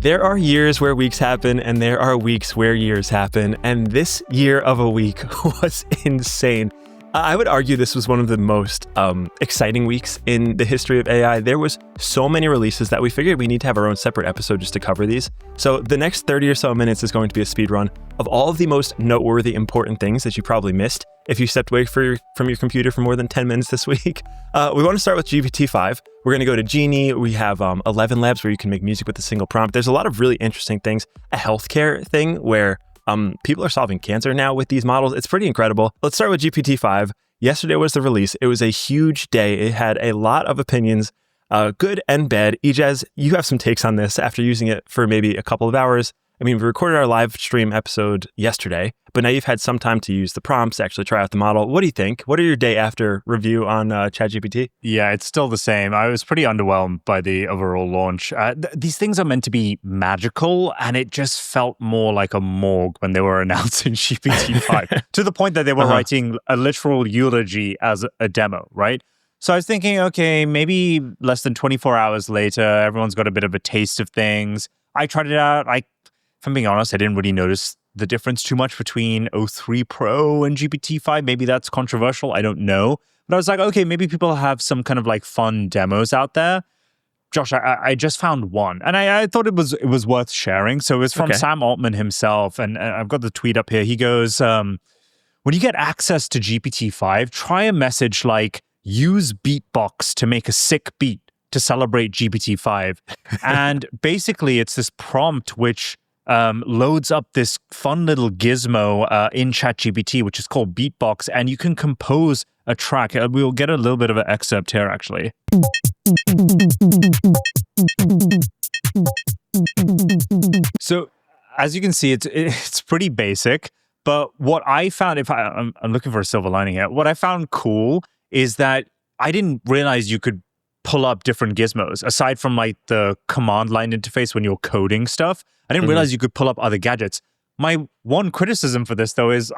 There are years where weeks happen, and there are weeks where years happen, and this year of a week was insane. I would argue this was one of the most exciting weeks in the history of AI. There was so many releases that we figured we need to have our own separate episode just to cover these. So the next 30 or so minutes is going to be a speed run of all of the most noteworthy, important things that you probably missed if you stepped away from your computer for more than 10 minutes this week. We want to start with GPT-5. We're going to go to Genie. We have ElevenLabs where you can make music with a single prompt. There's a lot of really interesting things. A healthcare thing where people are solving cancer now with these models. It's pretty incredible. Let's start with GPT-5. Yesterday was the release. It was a huge day. It had a lot of opinions, good and bad. Ijaz, you have some takes on this after using it for maybe a couple of hours. I mean, we recorded our live stream episode yesterday, but now you've had some time to use the prompts, actually try out the model. What do you think? What are your day after review on ChatGPT? Yeah, it's still the same. I was pretty underwhelmed by the overall launch. These things are meant to be magical, and it just felt more like a morgue when they were announcing GPT-5, to the point that they were writing a literal eulogy as a demo, right? So I was thinking, okay, maybe less than 24 hours later, everyone's got a bit of a taste of things. I tried it out. If I'm being honest, I didn't really notice the difference too much between O3 Pro and GPT-5. Maybe that's controversial. I don't know. But I was like, okay, maybe people have some kind of like fun demos out there. Josh, I just found one, and I thought it was worth sharing. So it was from Sam Altman himself, and I've got the tweet up here. He goes, when you get access to GPT-5, try a message like, use beatbox to make a sick beat to celebrate GPT-5. And basically, it's this prompt which loads up this fun little gizmo in ChatGPT, which is called Beatbox, and you can compose a track. We'll get a little bit of an excerpt here, actually. So, as you can see, it's pretty basic, but what I found, I'm looking for a silver lining here, what I found cool is that I didn't realize you could pull up different gizmos, aside from like the command line interface when you're coding stuff. I didn't realize you could pull up other gadgets. My one criticism for this, though, is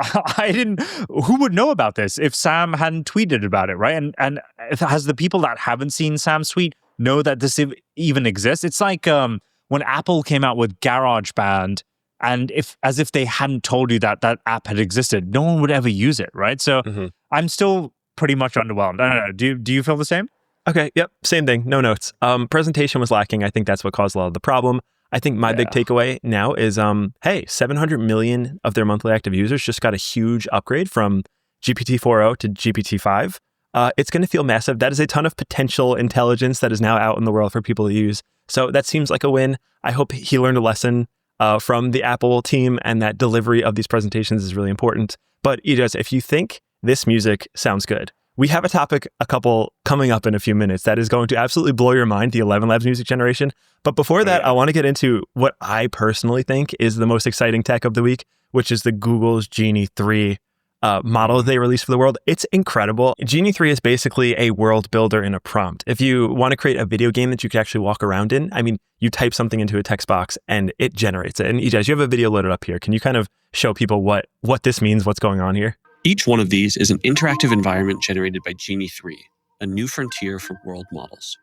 who would know about this if Sam hadn't tweeted about it, right? And has the people that haven't seen Sam's tweet know that this even exists? It's like when Apple came out with GarageBand, and as if they hadn't told you that app had existed, no one would ever use it, right? So I'm still pretty much underwhelmed. I don't know. Do you feel the same? Okay, yep, same thing, no notes. Presentation was lacking. I think that's what caused a lot of the problem. I think my big takeaway now is, hey, 700 million of their monthly active users just got a huge upgrade from GPT 4.0 to GPT 5. It's going to feel massive. That is a ton of potential intelligence that is now out in the world for people to use. So that seems like a win. I hope he learned a lesson from the Apple team, and that delivery of these presentations is really important. But Ijaz, if you think this music sounds good, we have a couple coming up in a few minutes that is going to absolutely blow your mind, the ElevenLabs music generation. But before that, I want to get into what I personally think is the most exciting tech of the week, which is the Google's Genie-3 model they released for the world. It's incredible. Genie-3 is basically a world builder in a prompt. If you want to create a video game that you can actually walk around in, I mean, you type something into a text box and it generates it. And Ijaz, you have a video loaded up here. Can you kind of show people what this means, what's going on here? Each one of these is an interactive environment generated by Genie-3, a new frontier for world models.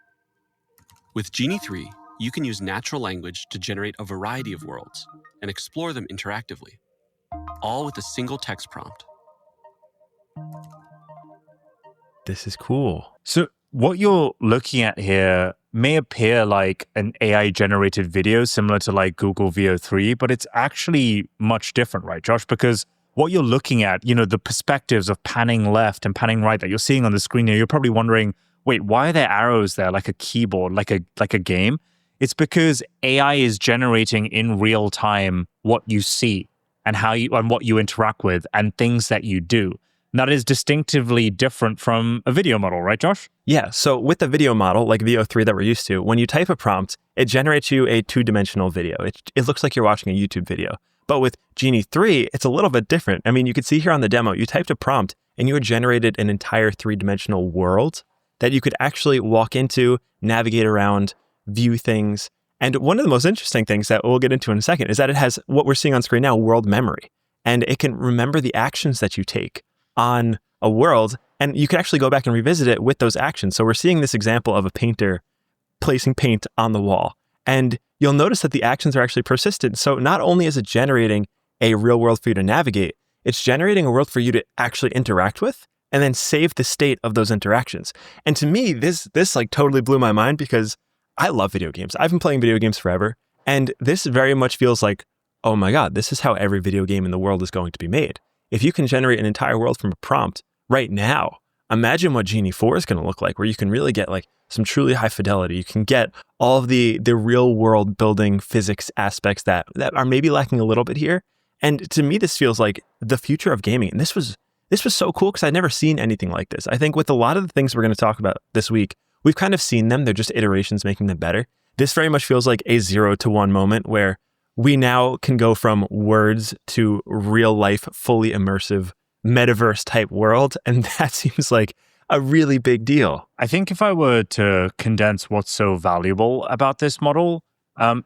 With Genie-3, you can use natural language to generate a variety of worlds and explore them interactively, all with a single text prompt. This is cool. So what you're looking at here may appear like an AI-generated video similar to like Google VO3, but it's actually much different, right, Josh? Because what you're looking at, the perspectives of panning left and panning right that you're seeing on the screen here, you're probably wondering, wait, why are there arrows there like a keyboard, like a game? It's because AI is generating in real time what you see and what you interact with and things that you do. And that is distinctively different from a video model, right, Josh? Yeah, so with the video model, like VO3 that we're used to, when you type a prompt, it generates you a two-dimensional video. It looks like you're watching a YouTube video. But with Genie-3, it's a little bit different. I mean, you could see here on the demo, you typed a prompt and you had generated an entire three-dimensional world that you could actually walk into, navigate around, view things. And one of the most interesting things that we'll get into in a second is that it has what we're seeing on screen now, world memory. And it can remember the actions that you take on a world, and you can actually go back and revisit it with those actions. So we're seeing this example of a painter placing paint on the wall. And you'll notice that the actions are actually persistent. So not only is it generating a real world for you to navigate, it's generating a world for you to actually interact with and then save the state of those interactions. And to me, this like totally blew my mind because I love video games. I've been playing video games forever. And this very much feels like, oh my God, this is how every video game in the world is going to be made. If you can generate an entire world from a prompt right now, imagine what Genie-4 is going to look like, where you can really get like some truly high fidelity. You can get all of the real world building physics aspects that are maybe lacking a little bit here. And to me, this feels like the future of gaming. And this was so cool because I'd never seen anything like this. I think with a lot of the things we're going to talk about this week, we've kind of seen them. They're just iterations making them better. This very much feels like a 0 to 1 moment where we now can go from words to real life, fully immersive metaverse type world. And that seems like a really big deal. I think if I were to condense what's so valuable about this model,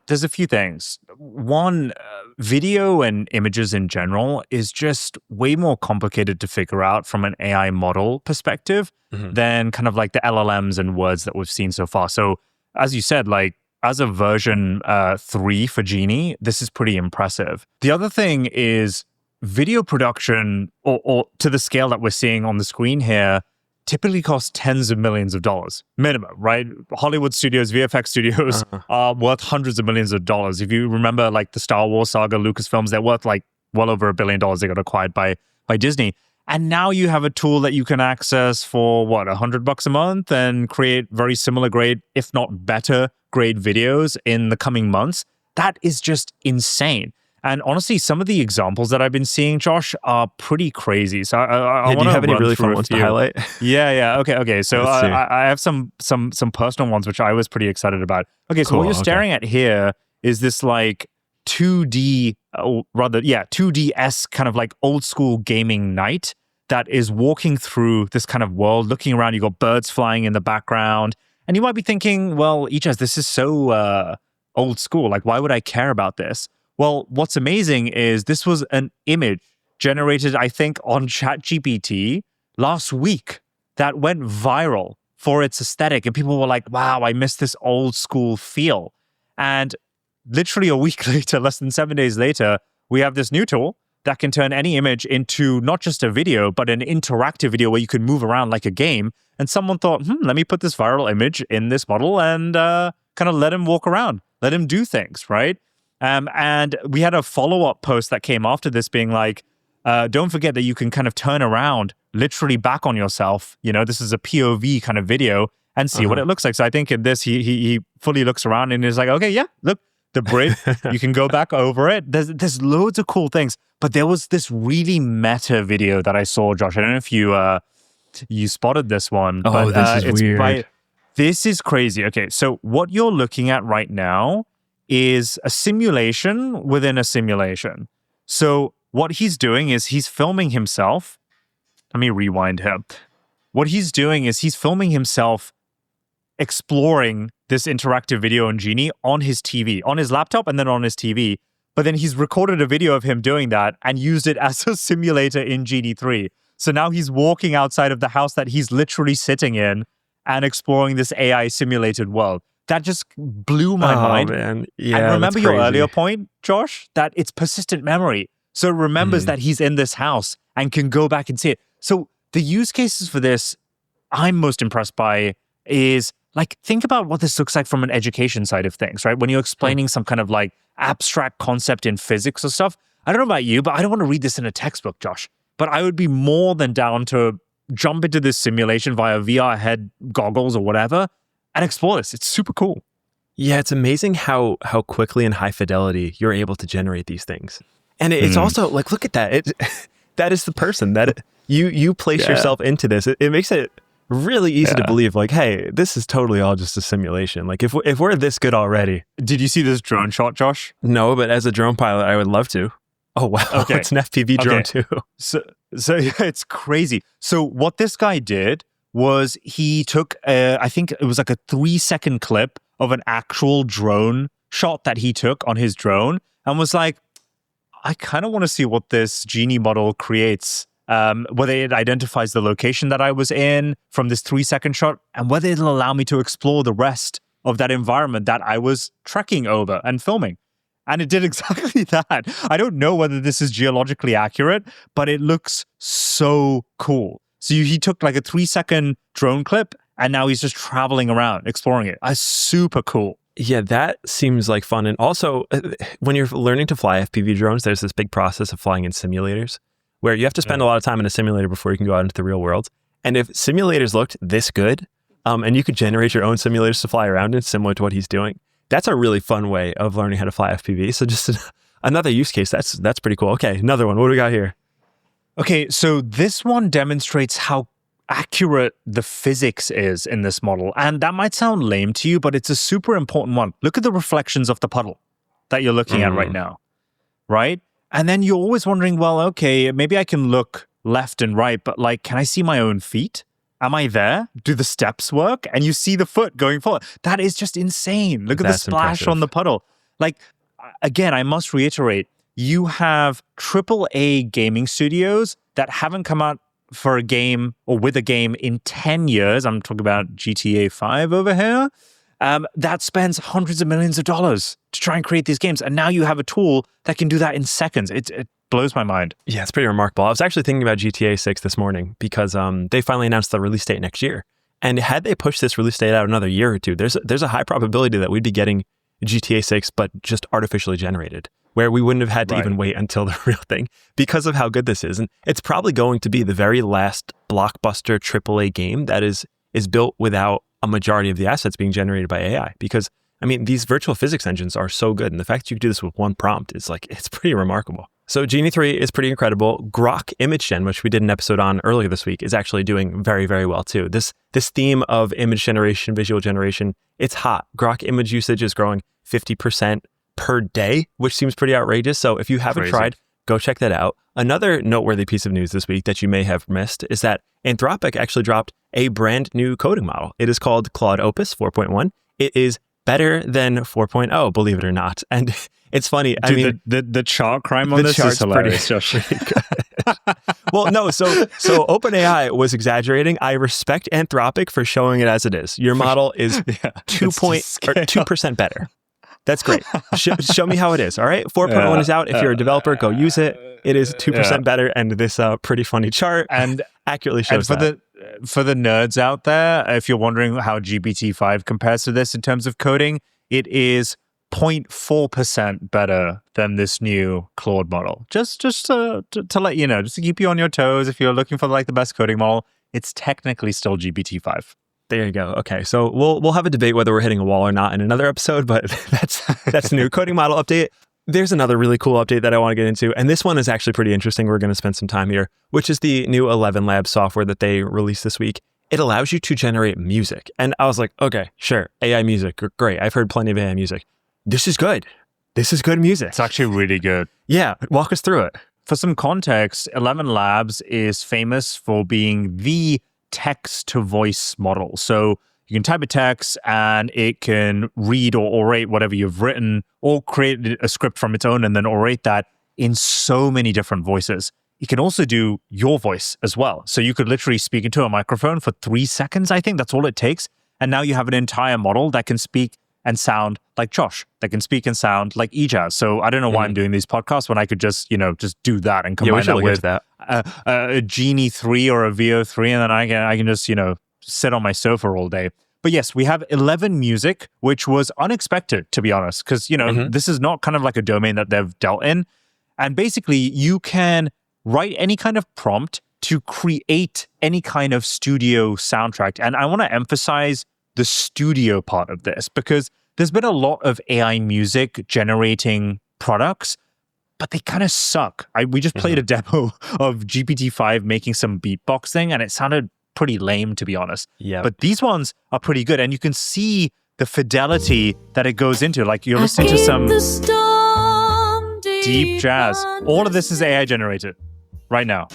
there's a few things. One, video and images in general is just way more complicated to figure out from an AI model perspective than kind of like the LLMs and words that we've seen so far. So as you said, like as a version 3 for Genie, this is pretty impressive. The other thing is video production, or to the scale that we're seeing on the screen here, typically costs tens of millions of dollars minimum, right? Hollywood studios, VFX studios are worth hundreds of millions of dollars. If you remember like the Star Wars saga, Lucasfilms, they're worth like well over $1 billion. They got acquired by Disney. And now you have a tool that you can access for what, $100 a month and create very similar grade, if not better grade videos in the coming months. That is just insane. And honestly, some of the examples that I've been seeing, Josh, are pretty crazy. So I do you have any really fun ones to highlight? Yeah. Okay. So I have some personal ones which I was pretty excited about. Okay, so Cool, what you're staring at here is this like 2D-esque kind of like old school gaming night that is walking through this kind of world, looking around. You got birds flying in the background, and you might be thinking, well, Ichaz, this is so old school. Like, why would I care about this? Well, what's amazing is this was an image generated, I think, on ChatGPT last week that went viral for its aesthetic. And people were like, wow, I miss this old school feel. And literally a week later, less than 7 days later, we have this new tool that can turn any image into not just a video, but an interactive video where you can move around like a game. And someone thought, let me put this viral image in this model and kind of let him walk around, let him do things, right? And we had a follow-up post that came after this being like, don't forget that you can kind of turn around literally back on yourself. You know, this is a POV kind of video and see what it looks like. So I think in this, he fully looks around and is like, okay, yeah, look, the bridge, you can go back over it. There's loads of cool things. But there was this really meta video that I saw, Josh. I don't know if you spotted this one. Oh, but, this is weird. This is crazy. Okay, so what you're looking at right now is a simulation within a simulation. So what he's doing is he's filming himself. Let me rewind here. What he's doing is he's filming himself exploring this interactive video on Genie on his TV, on his laptop and then on his TV. But then he's recorded a video of him doing that and used it as a simulator in Genie-3. So now he's walking outside of the house that he's literally sitting in and exploring this AI simulated world. That just blew my mind. Man. Yeah, and remember your crazy. earlier point, Josh, that it's persistent memory. So it remembers that he's in this house and can go back and see it. So the use cases for this I'm most impressed by is like, think about what this looks like from an education side of things, right? When you're explaining some kind of like abstract concept in physics or stuff. I don't know about you, but I don't want to read this in a textbook, Josh. But I would be more than down to jump into this simulation via VR head goggles or whatever and explore this. It's super cool. Yeah, it's amazing how quickly and high fidelity you're able to generate these things. And it's also like, look at that. That is the person that you place yourself into this. It makes it really easy to believe like, hey, this is totally all just a simulation. Like if we're this good already. Did you see this drone shot, Josh? No, but as a drone pilot, I would love to. Oh, wow. Okay. It's an FPV drone too. So yeah, it's crazy. So what this guy did was he took, I think it was like a 3-second clip of an actual drone shot that he took on his drone and was like, I kind of want to see what this Genie model creates, whether it identifies the location that I was in from this 3-second shot and whether it'll allow me to explore the rest of that environment that I was trekking over and filming. And it did exactly that. I don't know whether this is geologically accurate, but it looks so cool. So he took like a 3-second drone clip, and now he's just traveling around, exploring it. Super cool. Yeah, that seems like fun. And also, when you're learning to fly FPV drones, there's this big process of flying in simulators where you have to spend a lot of time in a simulator before you can go out into the real world. And if simulators looked this good, and you could generate your own simulators to fly around in, similar to what he's doing, that's a really fun way of learning how to fly FPV. So just another use case. That's pretty cool. Okay, another one. What do we got here? Okay, so this one demonstrates how accurate the physics is in this model. And that might sound lame to you, but it's a super important one. Look at the reflections of the puddle that you're looking at right now, right? And then you're always wondering, well, okay, maybe I can look left and right, but like, can I see my own feet? Am I there? Do the steps work? And you see the foot going forward. That is just insane. Look at the splash on the puddle. Like, again, I must reiterate, you have AAA gaming studios that haven't come out for a game or with a game in 10 years. I'm talking about GTA-5 over here. That spends hundreds of millions of dollars to try and create these games. And now you have a tool that can do that in seconds. It blows my mind. Yeah, it's pretty remarkable. I was actually thinking about GTA 6 this morning because they finally announced the release date next year. And had they pushed this release date out another year or two, there's a high probability that we'd be getting GTA 6, but just artificially generated, where we wouldn't have had to even wait until the real thing because of how good this is. And it's probably going to be the very last blockbuster AAA game that is built without a majority of the assets being generated by AI. Because, I mean, these virtual physics engines are so good. And the fact that you can do this with one prompt is it's pretty remarkable. So Genie-3 is pretty incredible. Grok Image Gen, which we did an episode on earlier this week, is actually doing very, very well too. This theme of image generation, visual generation, it's hot. Grok image usage is growing 50% per day, which seems pretty outrageous. So if you haven't tried, go check that out. Another noteworthy piece of news this week that you may have missed is that Anthropic actually dropped a brand new coding model. It is called Claude Opus 4.1. It is better than 4.0, believe it or not. And it's funny. Dude, I mean, the chart crime on this is hilarious. Pretty well, no. So OpenAI was exaggerating. I respect Anthropic for showing it as it is. Your model is 2% better. That's great. Show me how it is. All right. 4.1 is out. If you're a developer, go use it. It is 2% better. And this pretty funny chart and accurately shows that. For the nerds out there, if you're wondering how GPT-5 compares to this in terms of coding, it is 0.4% better than this new Claude model. Just to let you know, just to keep you on your toes. If you're looking for like the best coding model, it's technically still GPT-5. There you go. Okay, so we'll have a debate whether we're hitting a wall or not in another episode, but that's the new coding model update. There's another really cool update that I want to get into, and this one is actually pretty interesting. We're going to spend some time here, which is the new ElevenLabs software that they released this week. It allows you to generate music. And I was like, okay, sure, AI music, great. I've heard plenty of AI music. This is good. This is good music. It's actually really good. Yeah, walk us through it. For some context, ElevenLabs is famous for being the text-to-voice model. So you can type a text and it can read or orate whatever you've written or create a script from its own and then orate that in so many different voices. It can also do your voice as well. So you could literally speak into a microphone for 3 seconds, I think. That's all it takes. And now you have an entire model that can speak and sound like Josh, that can speak and sound like Ijaz. So I don't know why I'm doing these podcasts when I could just do that and combine that with a Genie-3 or a VO3, and then I can just, sit on my sofa all day. But yes, we have 11 Music, which was unexpected, to be honest, because, this is not kind of like a domain that they've dealt in. And basically, you can write any kind of prompt to create any kind of studio soundtrack. And I want to emphasize the studio part of this, because there's been a lot of AI music generating products, but they kind of suck. We just played a demo of GPT-5 making some beatboxing, and it sounded pretty lame, to be honest. Yeah. But these ones are pretty good, and you can see the fidelity that it goes into. Like you're listening to some deep jazz. All of this is AI generated right now.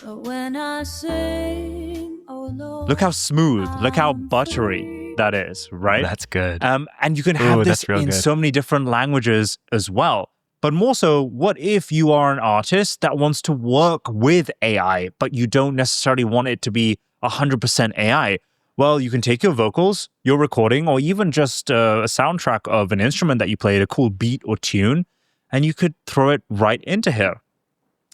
Look how smooth, look how buttery that is, right? That's good. And you can have this in so many different languages as well. But more so, what if you are an artist that wants to work with AI, but you don't necessarily want it to be 100% AI? Well, you can take your vocals, your recording, or even just a soundtrack of an instrument that you played, a cool beat or tune, and you could throw it right into here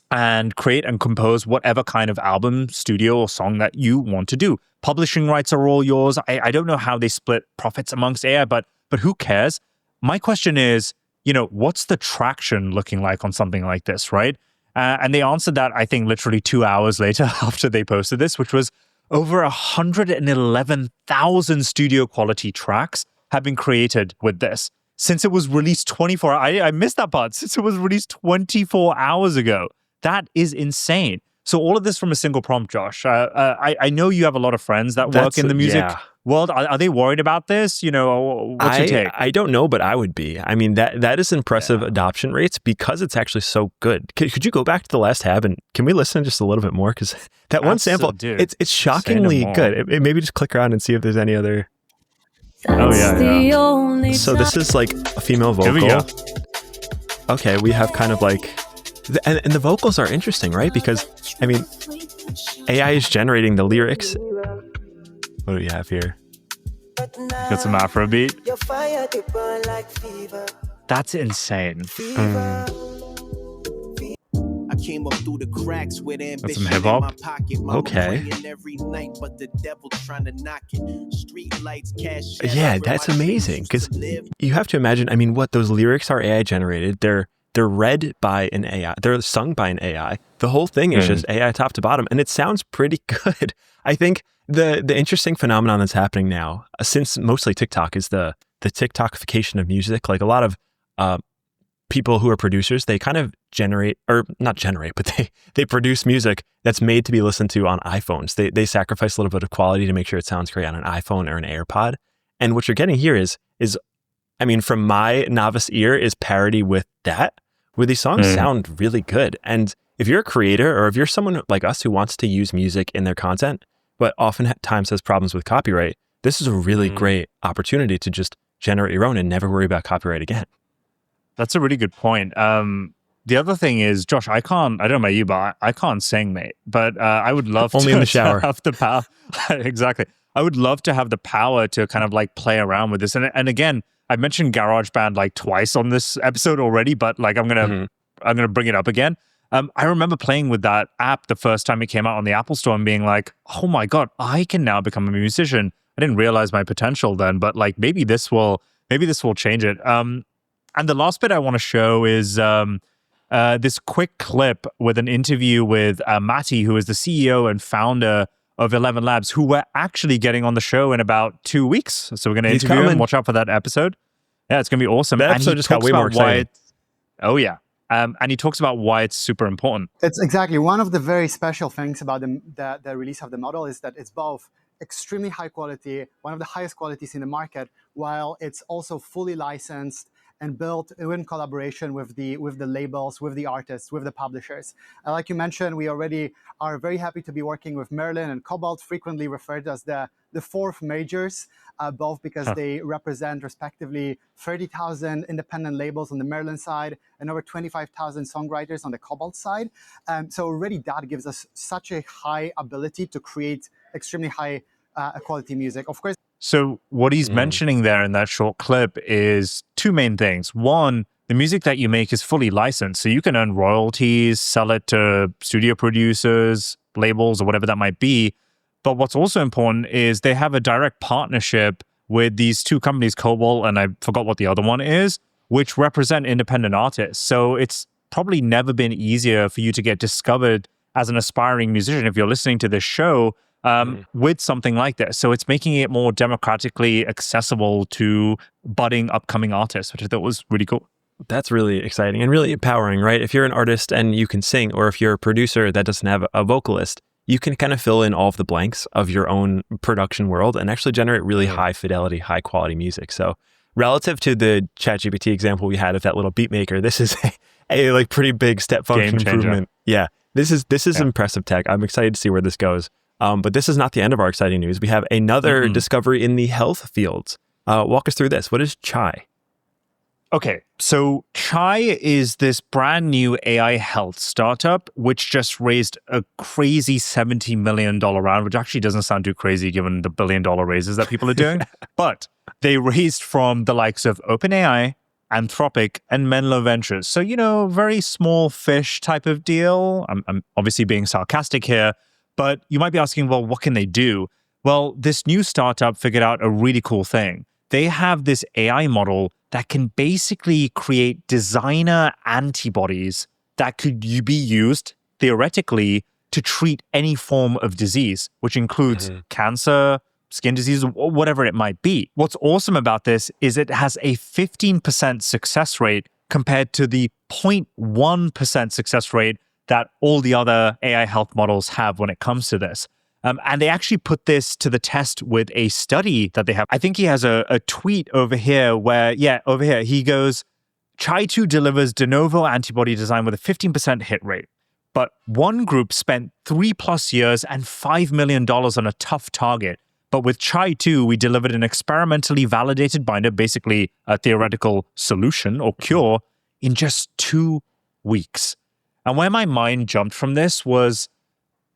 and create and compose whatever kind of album, studio, or song that you want to do. Publishing rights are all yours. I don't know how they split profits amongst AI, but who cares? My question is, what's the traction looking like on something like this, right? And they answered that, I think, literally 2 hours later after they posted this, which was over 111,000 studio quality tracks have been created with this since it was released 24. I missed that part. Since it was released 24 hours ago. That is insane. So all of this from a single prompt, Josh. I know you have a lot of friends that work in the music world. Are they worried about this? What's your take? I don't know, but I would be. I mean, that is impressive adoption rates because it's actually so good. Could you go back to the last tab and can we listen just a little bit more? Because that one sample, it's shockingly good. Maybe just click around and see if there's any other. So this is like a female vocal. Here we go. Okay, we have kind of like. And the vocals are interesting, right? Because, I mean, AI is generating the lyrics. What do we have here? Got some Afrobeat. That's insane. That's some hip hop. Okay. Yeah, that's amazing. Because you have to imagine, I mean, what those lyrics are AI generated. They're read by an AI. They're sung by an AI. The whole thing is just AI top to bottom, and it sounds pretty good. I think the interesting phenomenon that's happening now, since mostly TikTok, is the TikTokification of music. Like a lot of people who are producers, they kind of they produce music that's made to be listened to on iPhones. They sacrifice a little bit of quality to make sure it sounds great on an iPhone or an AirPod. And what you're getting here is I mean, from my novice ear, is parody with that, where these songs sound really good. And if you're a creator or if you're someone like us who wants to use music in their content, but oftentimes has problems with copyright, this is a really great opportunity to just generate your own and never worry about copyright again. That's a really good point. The other thing is, Josh, I don't know about you, but I can't sing, mate. But I would love Only in the shower. To have the power. Exactly. I would love to have the power to kind of like play around with this. And again, I mentioned GarageBand like twice on this episode already, but like I'm gonna bring it up again. I remember playing with that app the first time it came out on the Apple Store and being like, oh my God, I can now become a musician. I didn't realize my potential then, but like maybe this will change it. And the last bit I want to show is this quick clip with an interview with Matty, who is the CEO and founder of ElevenLabs, who we're actually getting on the show in about 2 weeks. So we're going to interview him. Watch out for that episode. Yeah, it's going to be awesome. That episode just got way more exciting. And he talks about why it's super important. It's exactly one of the very special things about the release of the model is that it's both extremely high quality, one of the highest qualities in the market, while it's also fully licensed and built in collaboration with the labels, with the artists, with the publishers. And like you mentioned, we already are very happy to be working with Merlin and Cobalt, frequently referred as the fourth majors, both because they represent respectively 30,000 independent labels on the Merlin side and over 25,000 songwriters on the Cobalt side. So already that gives us such a high ability to create extremely high quality music. Of course. So what he's mentioning there in that short clip is two main things. One, the music that you make is fully licensed, so you can earn royalties, sell it to studio producers, labels, or whatever that might be. But what's also important is they have a direct partnership with these two companies, Cobalt, and I forgot what the other one is, which represent independent artists. So it's probably never been easier for you to get discovered as an aspiring musician if you're listening to this show with something like this. So it's making it more democratically accessible to budding upcoming artists, which I thought was really cool. That's really exciting and really empowering, right? If you're an artist and you can sing, or if you're a producer that doesn't have a vocalist, you can kind of fill in all of the blanks of your own production world and actually generate really high fidelity, high quality music. So relative to the ChatGPT example we had of that little beat maker, this is a like pretty big step function improvement. Yeah, this is impressive tech. I'm excited to see where this goes. But this is not the end of our exciting news. We have another discovery in the health fields. Walk us through this. What is chai? Okay, so Chai is this brand new AI health startup, which just raised a crazy $70 million round, which actually doesn't sound too crazy given the billion-dollar raises that people are doing. But they raised from the likes of OpenAI, Anthropic, and Menlo Ventures. So, very small fish type of deal. I'm obviously being sarcastic here, but you might be asking, well, what can they do? Well, this new startup figured out a really cool thing. They have this AI model that can basically create designer antibodies that could be used, theoretically, to treat any form of disease, which includes cancer, skin disease, or whatever it might be. What's awesome about this is it has a 15% success rate compared to the 0.1% success rate that all the other AI health models have when it comes to this. And they actually put this to the test with a study that they have. I think he has a tweet over here where, over here, he goes, Chai-2 delivers de novo antibody design with a 15% hit rate. But one group spent 3+ years and $5 million on a tough target. But with Chai-2, we delivered an experimentally validated binder, basically a theoretical solution or cure, in just 2 weeks. And where my mind jumped from this was,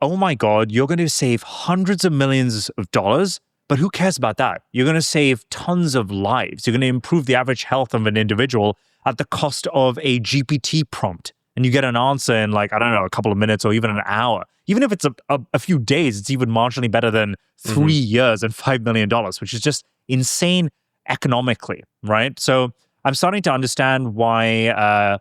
oh my God, you're going to save hundreds of millions of dollars, but who cares about that? You're going to save tons of lives. You're going to improve the average health of an individual at the cost of a GPT prompt. And you get an answer in a couple of minutes or even an hour. Even if it's a few days, it's even marginally better than 3 years and $5 million, which is just insane economically, right? So I'm starting to understand why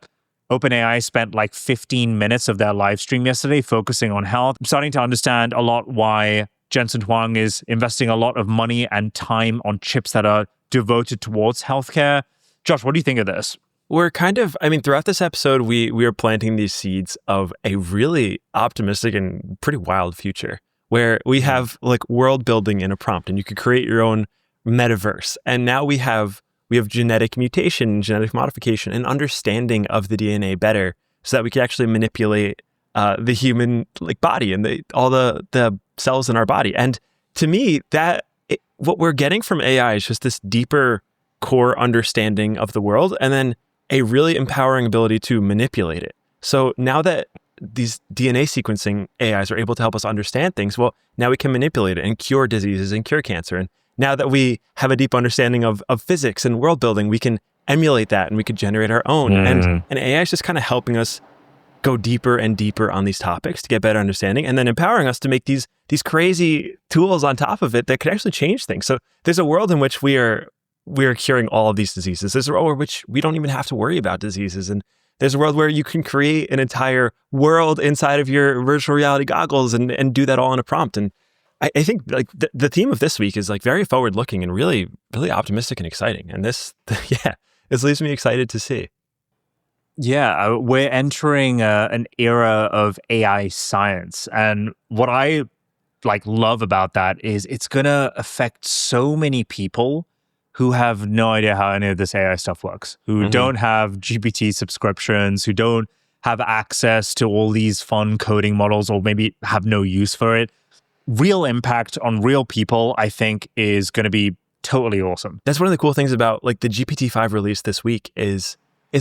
OpenAI spent 15 minutes of their live stream yesterday focusing on health. I'm starting to understand a lot why Jensen Huang is investing a lot of money and time on chips that are devoted towards healthcare. Josh, what do you think of this? We're throughout this episode, we are planting these seeds of a really optimistic and pretty wild future where we have world building in a prompt and you could create your own metaverse. And now we have genetic mutation, genetic modification, and understanding of the DNA better so that we can actually manipulate the human body and all the cells in our body. And to me, what we're getting from AI is just this deeper core understanding of the world and then a really empowering ability to manipulate it. So now that these DNA sequencing AIs are able to help us understand things, well, now we can manipulate it and cure diseases and cure cancer. And now that we have a deep understanding of physics and world building, we can emulate that and we could generate our own. And AI is just kind of helping us go deeper and deeper on these topics to get better understanding and then empowering us to make these crazy tools on top of it that could actually change things. So there's a world in which we are curing all of these diseases. There's a world in which we don't even have to worry about diseases. And there's a world where you can create an entire world inside of your virtual reality goggles and do that all in a prompt. And I think the theme of this week is very forward looking and really, really optimistic and exciting. And this leaves me excited to see. Yeah, we're entering an era of AI science. And what I love about that is it's going to affect so many people who have no idea how any of this AI stuff works, who don't have GPT subscriptions, who don't have access to all these fun coding models or maybe have no use for it. Real impact on real people, I think, is going to be totally awesome. That's one of the cool things about the GPT-5 release this week is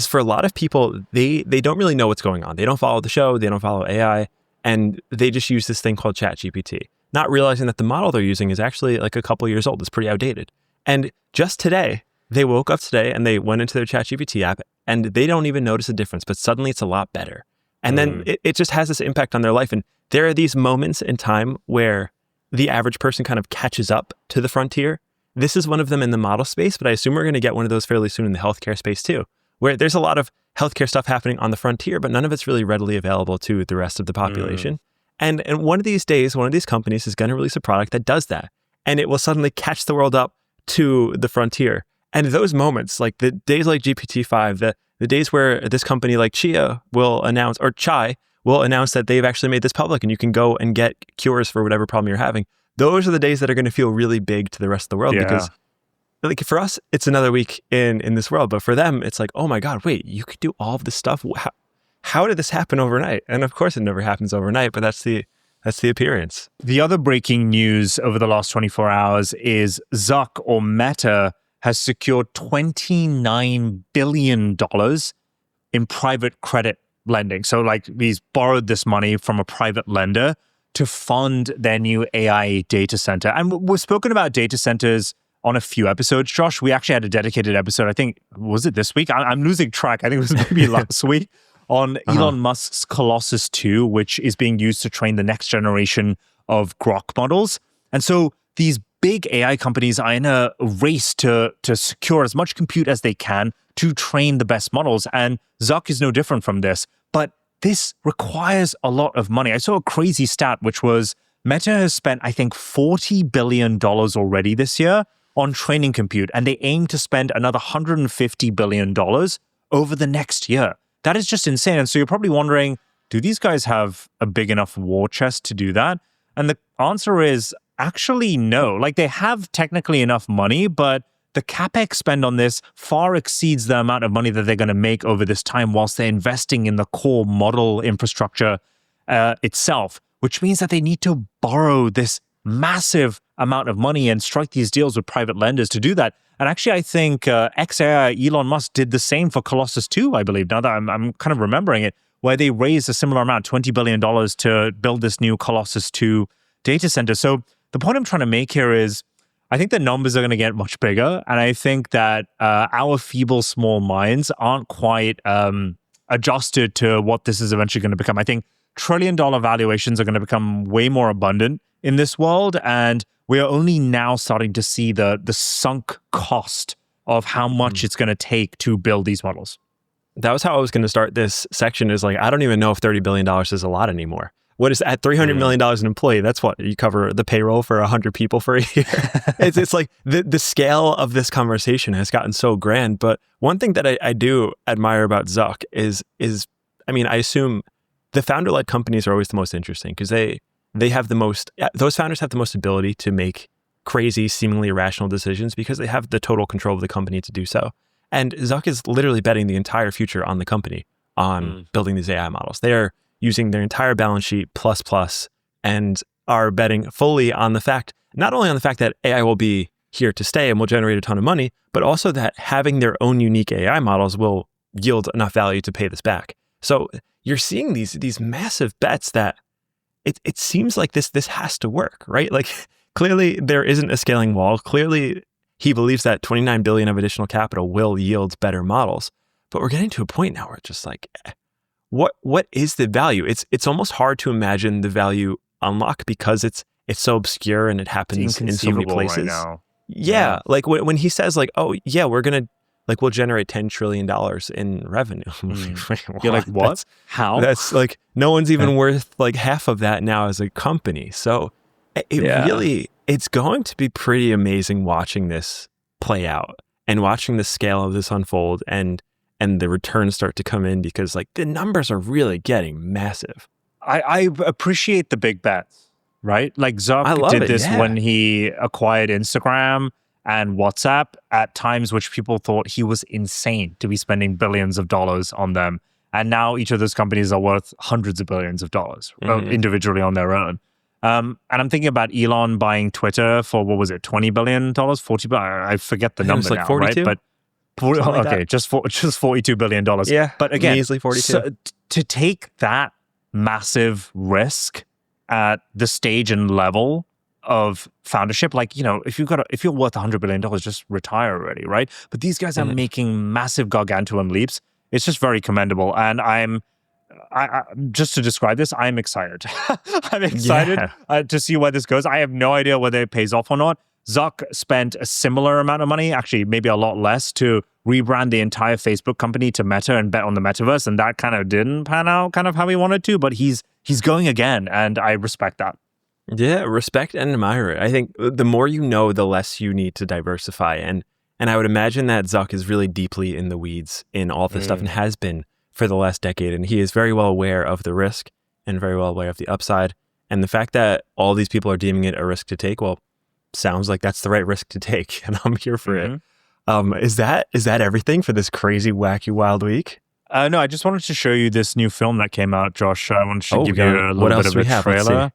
for a lot of people, they don't really know what's going on. They don't follow the show, they don't follow AI, and they just use this thing called ChatGPT, not realizing that the model they're using is actually a couple years old. It's pretty outdated. And just today, they woke up today and they went into their ChatGPT app and they don't even notice a difference, but suddenly it's a lot better. And then it just has this impact on their life. And there are these moments in time where the average person kind of catches up to the frontier. This is one of them in the model space, but I assume we're going to get one of those fairly soon in the healthcare space too, where there's a lot of healthcare stuff happening on the frontier, but none of it's really readily available to the rest of the population. And one of these days, one of these companies is going to release a product that does that. And it will suddenly catch the world up to the frontier. And those moments, the days like GPT-5, the days where this company like Chai will announce that they've actually made this public and you can go and get cures for whatever problem you're having. Those are the days that are going to feel really big to the rest of the world because for us, it's another week in this world. But for them, it's oh my God, wait, you could do all of this stuff. How did this happen overnight? And of course it never happens overnight, but that's the appearance. The other breaking news over the last 24 hours is Zucc or Meta has secured $29 billion in private credit lending. So like he's borrowed this money from a private lender to fund their new AI data center. And we've spoken about data centers on a few episodes, Josh. We actually had a dedicated episode, I think, was it this week? I'm losing track. I think it was maybe last week on Elon Musk's Colossus 2, which is being used to train the next generation of Grok models. And so these big AI companies are in a race to secure as much compute as they can to train the best models. And Zucc is no different from this. But this requires a lot of money. I saw a crazy stat, which was Meta has spent, I think, $40 billion already this year on training compute, and they aim to spend another $150 billion over the next year. That is just insane. And so you're probably wondering, do these guys have a big enough war chest to do that? And the answer is actually no. Like, they have technically enough money, but the CapEx spend on this far exceeds the amount of money that they're going to make over this time whilst they're investing in the core model infrastructure itself, which means that they need to borrow this massive amount of money and strike these deals with private lenders to do that. And actually, I think ex-AI Elon Musk did the same for Colossus 2, I believe, now that I'm kind of remembering it, where they raised a similar amount, $20 billion, to build this new Colossus 2 data center. So the point I'm trying to make here is, I think the numbers are going to get much bigger. And I think that our feeble, small minds aren't quite adjusted to what this is eventually going to become. I think trillion-dollar valuations are going to become way more abundant in this world. And we are only now starting to see the sunk cost of how much it's going to take to build these models. That was how I was going to start this section, is like, I don't even know if $30 billion is a lot anymore. What is at $300 million an employee? That's what you cover the payroll for 100 people for a year. It's like the scale of this conversation has gotten so grand. But one thing that I do admire about Zucc is, I mean, I assume the founder-led companies are always the most interesting because they have the most, those founders have the most ability to make crazy, seemingly irrational decisions because they have the total control of the company to do so. And Zucc is literally betting the entire future on the company, on building these AI models. They are using their entire balance sheet plus, and are betting fully on the fact, not only on the fact that AI will be here to stay and will generate a ton of money, but also that having their own unique AI models will yield enough value to pay this back. So you're seeing these massive bets that it seems like this has to work, right? Like, clearly there isn't a scaling wall. Clearly he believes that 29 billion of additional capital will yield better models. But we're getting to a point now where it's just like, what is the value? It's almost hard to imagine the value unlock because it's so obscure and it happens in so many places. Right now. Yeah, like when he says like, oh yeah, we'll generate $10 trillion in revenue. You're like, what? How? That's like, no one's even worth like half of that now as a company. So it's going to be pretty amazing watching this play out and watching the scale of this unfold and the returns start to come in, because like the numbers are really getting massive. I appreciate the big bets, right? Like Zucc did this when he acquired Instagram and WhatsApp at times which people thought he was insane to be spending billions of dollars on them. And now each of those companies are worth hundreds of billions of dollars individually on their own. And I'm thinking about Elon buying Twitter for, what was it, $20 billion, 40 billion? I forget the number now, 42? Right? But just $42 billion. Yeah, but again, easily 42. So to take that massive risk at the stage and level of foundership, like, you know, if you're worth $100 billion, just retire already, right? But these guys are making massive gargantuan leaps. It's just very commendable, and I just to describe this, I'm excited. I'm excited to see where this goes. I have no idea whether it pays off or not. Zucc spent a similar amount of money, actually maybe a lot less, to rebrand the entire Facebook company to Meta and bet on the metaverse, and that kind of didn't pan out kind of how he wanted to, but he's going again, and I respect that. Yeah, respect and admire it. I think the more you know, the less you need to diversify, and I would imagine that Zucc is really deeply in the weeds in all this stuff and has been for the last decade, and he is very well aware of the risk and very well aware of the upside, and the fact that all these people are deeming it a risk to take, well, sounds like that's the right risk to take, and I'm here for it. Is that everything for this crazy, wacky, wild week? No, I just wanted to show you this new film that came out, Josh. I wanted to give you a little bit of a trailer.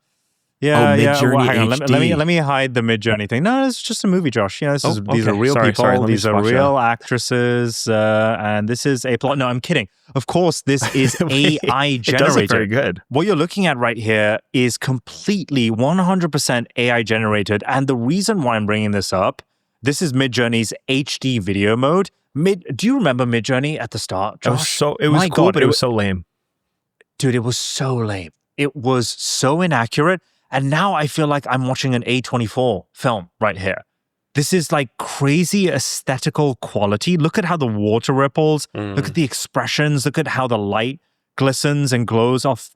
Yeah, yeah. Midjourney Well, hang on. HD. Let me hide the Midjourney thing. No, it's just a movie, Josh. You know, these are real people. Sorry, These are real actresses, and this is a plot. No, I'm kidding. Of course, this is AI generated. It does look very good. What you're looking at right here is completely 100% AI generated, and the reason why I'm bringing this up, this is Midjourney's HD video mode. Do you remember Midjourney at the start, Josh? It was cool, but it was so lame. Dude, it was so lame. It was so inaccurate. And now I feel like I'm watching an A24 film right here. This is like crazy aesthetical quality. Look at how the water ripples. Look at the expressions. Look at how the light glistens and glows off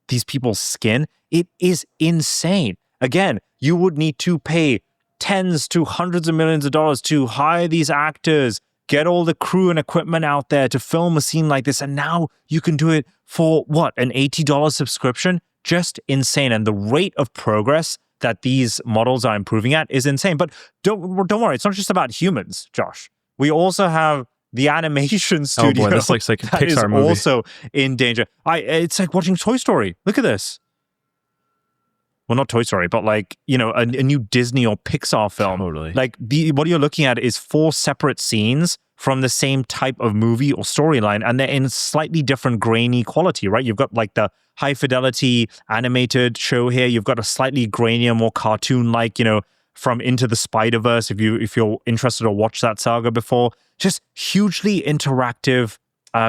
these people's skin. It is insane. Again, you would need to pay tens to hundreds of millions of dollars to hire these actors, get all the crew and equipment out there to film a scene like this. And now you can do it for what? An $80 subscription? Just insane. And the rate of progress that these models are improving at is insane. But don't worry, it's not just about humans, Josh. We also have the animation studio. Oh boy, this looks like a Pixar movie. Also in danger. It's like watching Toy Story. Look at this. Well, not Toy Story, but like, you know, a new Disney or Pixar film. Totally. Like what you're looking at is 4 separate scenes from the same type of movie or storyline, and they're in slightly different grainy quality, right? You've got like the high fidelity animated show here. You've got a slightly grainier, more cartoon-like, you know, from Into the Spider-Verse, if you're interested or watched that saga before. Just hugely interactive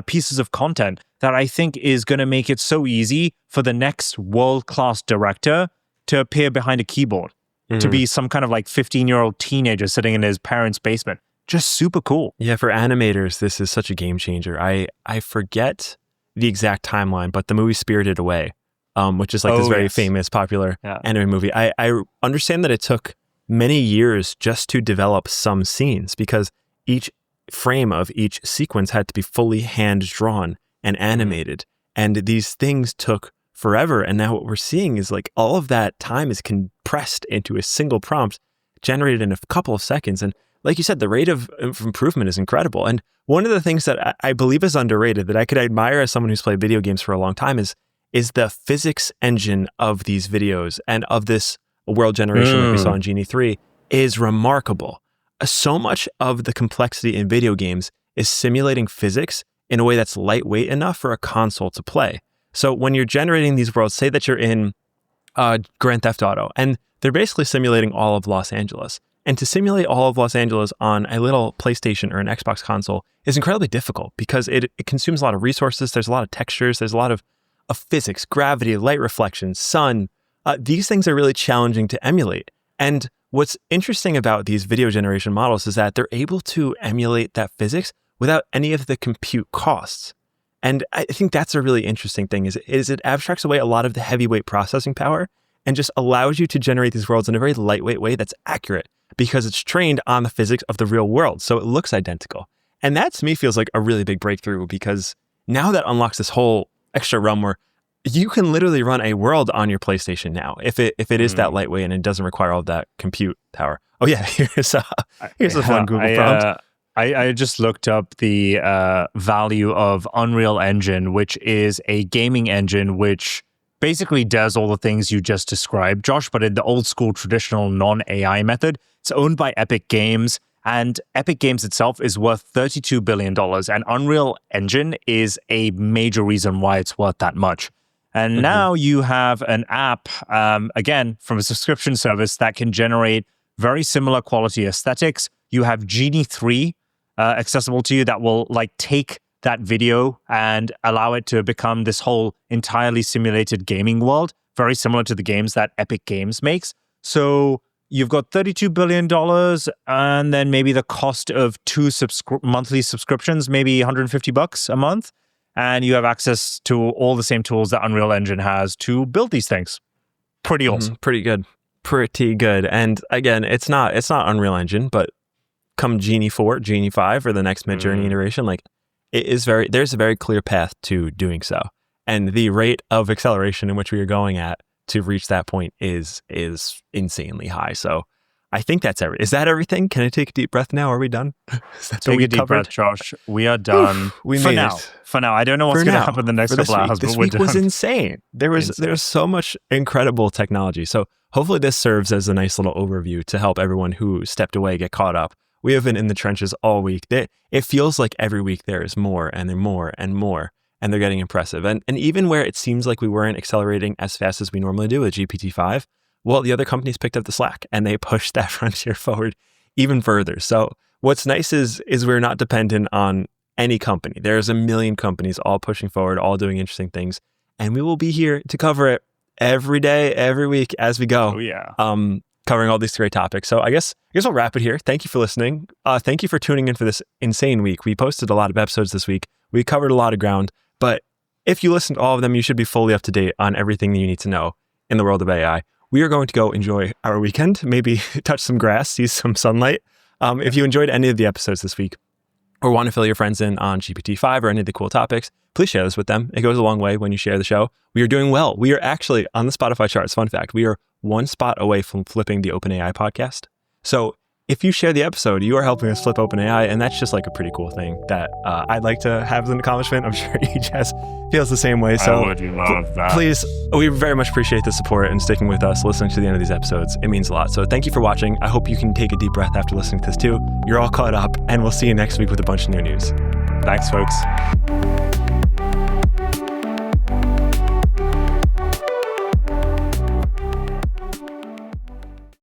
pieces of content that I think is going to make it so easy for the next world-class director to appear behind a keyboard, to be some kind of like 15-year-old teenager sitting in his parents' basement. Just super cool. Yeah, for animators, this is such a game changer. I forget the exact timeline, but the movie Spirited Away, which is like this very famous, popular anime movie. I understand that it took many years just to develop some scenes because each frame of each sequence had to be fully hand-drawn and animated. And these things took forever. And now what we're seeing is like all of that time is compressed into a single prompt generated in a couple of seconds. And like you said, the rate of improvement is incredible. And one of the things that I believe is underrated that I could admire as someone who's played video games for a long time is the physics engine of these videos and of this world generation that we saw in Genie-3 is remarkable. So much of the complexity in video games is simulating physics in a way that's lightweight enough for a console to play. So when you're generating these worlds, say that you're in Grand Theft Auto, and they're basically simulating all of Los Angeles. And to simulate all of Los Angeles on a little PlayStation or an Xbox console is incredibly difficult because it consumes a lot of resources. There's a lot of textures. There's a lot of physics, gravity, light reflection, sun. These things are really challenging to emulate. And what's interesting about these video generation models is that they're able to emulate that physics without any of the compute costs. And I think that's a really interesting thing is it abstracts away a lot of the heavyweight processing power and just allows you to generate these worlds in a very lightweight way that's accurate because it's trained on the physics of the real world. So it looks identical. And that to me feels like a really big breakthrough because now that unlocks this whole extra realm where you can literally run a world on your PlayStation now if it is that lightweight and it doesn't require all of that compute power. Oh yeah, here's a fun Google prompt. I just looked up the value of Unreal Engine, which is a gaming engine which basically does all the things you just described, Josh, but in the old school traditional non-AI method. It's owned by Epic Games, and Epic Games itself is worth $32 billion, and Unreal Engine is a major reason why it's worth that much. And now you have an app, again, from a subscription service that can generate very similar quality aesthetics. You have Genie-3 accessible to you that will like take that video and allow it to become this whole entirely simulated gaming world, very similar to the games that Epic Games makes. So you've got $32 billion and then maybe the cost of 2 monthly subscriptions, maybe $150 a month. And you have access to all the same tools that Unreal Engine has to build these things. Pretty awesome. Pretty good. And again, it's not Unreal Engine, but come Genie-4, Genie-5 or the next Midjourney iteration, like there's a very clear path to doing so. And the rate of acceleration in which we are going at to reach that point is insanely high. So I think that's everything. Is that everything? Can I take a deep breath now? Are we done? Is that Take a deep breath, Josh. We are done. We for made now. it. For now. I don't know what's going to happen the next couple hours, this but we're week done. was insane. There's so much incredible technology. So hopefully this serves as a nice little overview to help everyone who stepped away get caught up. We have been in the trenches all week. It feels like every week there is more and there more and more, and they're getting impressive. And even where it seems like we weren't accelerating as fast as we normally do with GPT-5, well, the other companies picked up the slack and they pushed that frontier forward even further. So what's nice is we're not dependent on any company. There's a million companies all pushing forward, all doing interesting things, and we will be here to cover it every day, every week as we go. Oh, yeah. Covering all these great topics. So I guess I'll wrap it here. Thank you for listening. Thank you for tuning in for this insane week. We posted a lot of episodes this week. We covered a lot of ground, but if you listened to all of them, you should be fully up to date on everything that you need to know in the world of AI. We are going to go enjoy our weekend, maybe touch some grass, see some sunlight. If you enjoyed any of the episodes this week or want to fill your friends in on GPT-5 or any of the cool topics, please share this with them. It goes a long way when you share the show. We are doing well. We are actually on the Spotify charts. Fun fact, we are one spot away from flipping the OpenAI podcast. So if you share the episode, you are helping us flip OpenAI, and that's just like a pretty cool thing that I'd like to have as an accomplishment. I'm sure EJS feels the same way. So I would love that. Please, we very much appreciate the support and sticking with us, listening to the end of these episodes. It means a lot. So thank you for watching. I hope you can take a deep breath after listening to this too. You're all caught up, and we'll see you next week with a bunch of new news. Thanks, folks.